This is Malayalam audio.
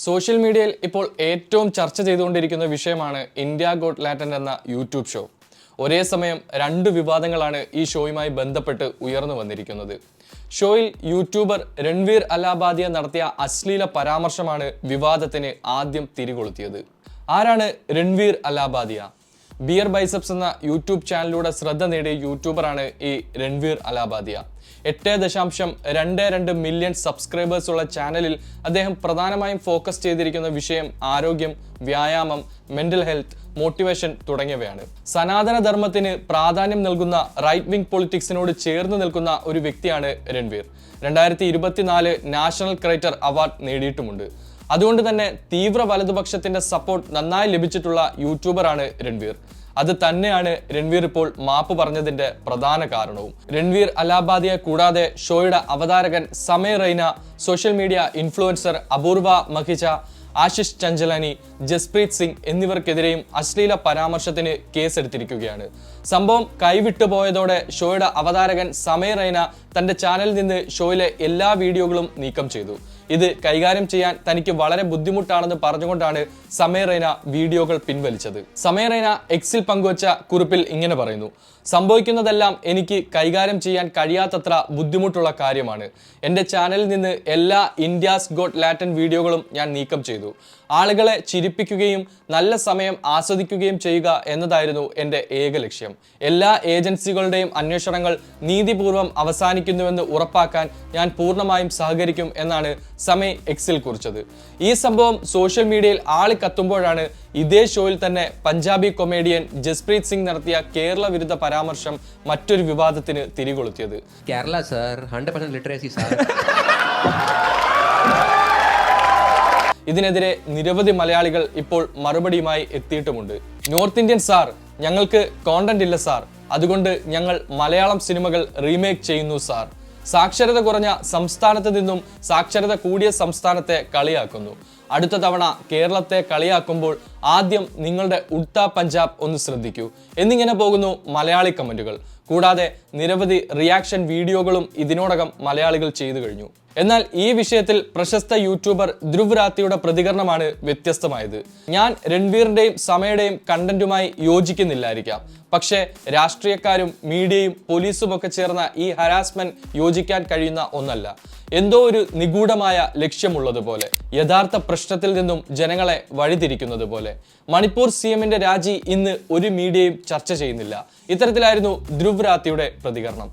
സോഷ്യൽ മീഡിയയിൽ ഇപ്പോൾ ഏറ്റവും ചർച്ച ചെയ്തുകൊണ്ടിരിക്കുന്ന വിഷയമാണ് ഇന്ത്യ ഗോട്ട് ലാറ്റന്റ് എന്ന യൂട്യൂബ് ഷോ. ഒരേ സമയം രണ്ട് വിവാദങ്ങളാണ് ഈ ഷോയുമായി ബന്ധപ്പെട്ട് ഉയർന്നു വന്നിരിക്കുന്നത്. ഷോയിൽ യൂട്യൂബർ രൺവീർ അലാബാദിയ നടത്തിയ അശ്ലീല പരാമർശമാണ് വിവാദത്തിന് ആദ്യം തിരികൊളുത്തിയത്. ആരാണ് രൺവീർ അലാബാദിയ? ബിയർ ബൈസെപ്സ് എന്ന യൂട്യൂബ് ചാനലിലൂടെ ശ്രദ്ധ നേടിയ യൂട്യൂബറാണ് ഈ രൺവീർ അലാബാദിയ. 8.22 മില്യൺ സബ്സ്ക്രൈബേഴ്സ് ഉള്ള ചാനലിൽ അദ്ദേഹം പ്രധാനമായും ഫോക്കസ് ചെയ്തിരിക്കുന്ന വിഷയം ആരോഗ്യം, വ്യായാമം, മെന്റൽ ഹെൽത്ത്, മോട്ടിവേഷൻ തുടങ്ങിയവയാണ്. സനാതന ധർമ്മത്തിന് പ്രാധാന്യം നൽകുന്ന റൈറ്റ് വിംഗ് പൊളിറ്റിക്സിനോട് ചേർന്ന് നിൽക്കുന്ന ഒരു വ്യക്തിയാണ് രൺവീർ. 2024 നാഷണൽ ക്രിയേറ്റർ അവാർഡ് നേടിയിട്ടുമുണ്ട്. അതുകൊണ്ട് തന്നെ തീവ്ര വലതുപക്ഷത്തിന്റെ സപ്പോർട്ട് നന്നായി ലഭിച്ചിട്ടുള്ള യൂട്യൂബറാണ് രൺവീർ. അത് തന്നെയാണ് രൺവീർ ഇപ്പോൾ മാപ്പ് പറഞ്ഞതിന്റെ പ്രധാന കാരണവും. രൺവീർ അലാബാദിയെ കൂടാതെ ഷോയുടെ അവതാരകൻ സമയ റൈന, സോഷ്യൽ മീഡിയ ഇൻഫ്ലുവൻസർ അപൂർവ മഹിജ, ആശിഷ് ചഞ്ചലാനി, ജസ്പ്രീത് സിംഗ് എന്നിവർക്കെതിരെയും അശ്ലീല പരാമർശത്തിന് കേസെടുത്തിരിക്കുകയാണ്. സംഭവം കൈവിട്ടു പോയതോടെ ഷോയുടെ അവതാരകൻ സമയ റൈന തന്റെ ചാനലിൽ നിന്ന് ഷോയിലെ എല്ലാ വീഡിയോകളും നീക്കം ചെയ്തു. ഇത് കൈകാര്യം ചെയ്യാൻ തനിക്ക് വളരെ ബുദ്ധിമുട്ടാണെന്ന് പറഞ്ഞുകൊണ്ടാണ് സമയ റൈന വീഡിയോകൾ പിൻവലിച്ചത്. സമയ റൈന എക്സിൽ പങ്കുവച്ച കുറിപ്പിൽ ഇങ്ങനെ പറയുന്നു: സംഭവിക്കുന്നതെല്ലാം എനിക്ക് കൈകാര്യം ചെയ്യാൻ കഴിയാത്തത്ര ബുദ്ധിമുട്ടുള്ള കാര്യമാണ്. എൻ്റെ ചാനലിൽ നിന്ന് എല്ലാ ഇന്ത്യാസ് ഗോട്ട് ലാറ്റന്റ് വീഡിയോകളും ഞാൻ നീക്കം ചെയ്തു. ആളുകളെ ചിരിപ്പിക്കുകയും നല്ല സമയം ആസ്വദിക്കുകയും ചെയ്യുക എന്നതായിരുന്നു എൻ്റെ ഏക ലക്ഷ്യം. എല്ലാ ഏജൻസികളുടെയും അന്വേഷണങ്ങൾ നീതിപൂർവം അവസാനിക്കുന്നുവെന്ന് ഉറപ്പാക്കാൻ ഞാൻ പൂർണ്ണമായും സഹകരിക്കും എന്നാണ് സമയ് എക്സിൽ കുറിച്ചത്. ഈ സംഭവം സോഷ്യൽ മീഡിയയിൽ ആളിക്കത്തുമ്പോഴാണ് ഇതേ ഷോയിൽ തന്നെ പഞ്ചാബി കൊമേഡിയൻ ജസ്പ്രീത് സിംഗ് നടത്തിയ കേരള വിരുദ്ധ പരാമർശം മറ്റൊരു വിവാദത്തിന് തിരികൊളുത്തിയത്. Kerala sir 100% literacy sir. ഇതിനെതിരെ നിരവധി മലയാളികൾ ഇപ്പോൾ മറുപടിയുമായി എത്തിയിട്ടുമുണ്ട്. നോർത്ത് ഇന്ത്യൻ സാർ, ഞങ്ങൾക്ക് കോണ്ടന്റ് ഇല്ല സാർ, അതുകൊണ്ട് ഞങ്ങൾ മലയാളം സിനിമകൾ റീമേക്ക് ചെയ്യുന്നു സാർ. സാക്ഷരത കുറഞ്ഞ സംസ്ഥാനത്ത് നിന്നും സാക്ഷരത കൂടിയ സംസ്ഥാനത്തെ കളിയാക്കുന്നു. അടുത്ത തവണ കേരളത്തെ കളിയാക്കുമ്പോൾ ആദ്യം നിങ്ങളുടെ ഉഡ്താ പഞ്ചാബ് ഒന്ന് ശ്രദ്ധിക്കൂ എന്നിങ്ങനെ പോകുന്നു മലയാളി കമന്റുകൾ. കൂടാതെ നിരവധി റിയാക്ഷൻ വീഡിയോകളും ഇതിനോടകം മലയാളികൾ ചെയ്തു കഴിഞ്ഞു. എന്നാൽ ഈ വിഷയത്തിൽ പ്രശസ്ത യൂട്യൂബർ ധ്രുവ് രാത്തിയുടെ പ്രതികരണമാണ് വ്യത്യസ്തമായത്. ഞാൻ രൺവീറിന്റെയും സമയുടെയും കണ്ടന്റുമായി യോജിക്കുന്നില്ലായിരിക്കാം, പക്ഷേ രാഷ്ട്രീയക്കാരും മീഡിയയും പോലീസും ഒക്കെ ചേർന്ന ഈ ഹരാസ്മെന്റ് യോജിക്കാൻ കഴിയുന്ന ഒന്നല്ല. എന്തോ ഒരു നിഗൂഢമായ ലക്ഷ്യമുള്ളതുപോലെ, യഥാർത്ഥ പ്രശ്നത്തിൽ നിന്നും ജനങ്ങളെ വഴിതിരിക്കുന്നത് പോലെ. മണിപ്പൂർ CMന്റെ രാജി ഇന്ന് ഒരു മീഡിയയും ചർച്ച ചെയ്യുന്നില്ല. ഇത്തരത്തിലായിരുന്നു ധ്രുവ് രാത്തിയുടെ പ്രതികരണം.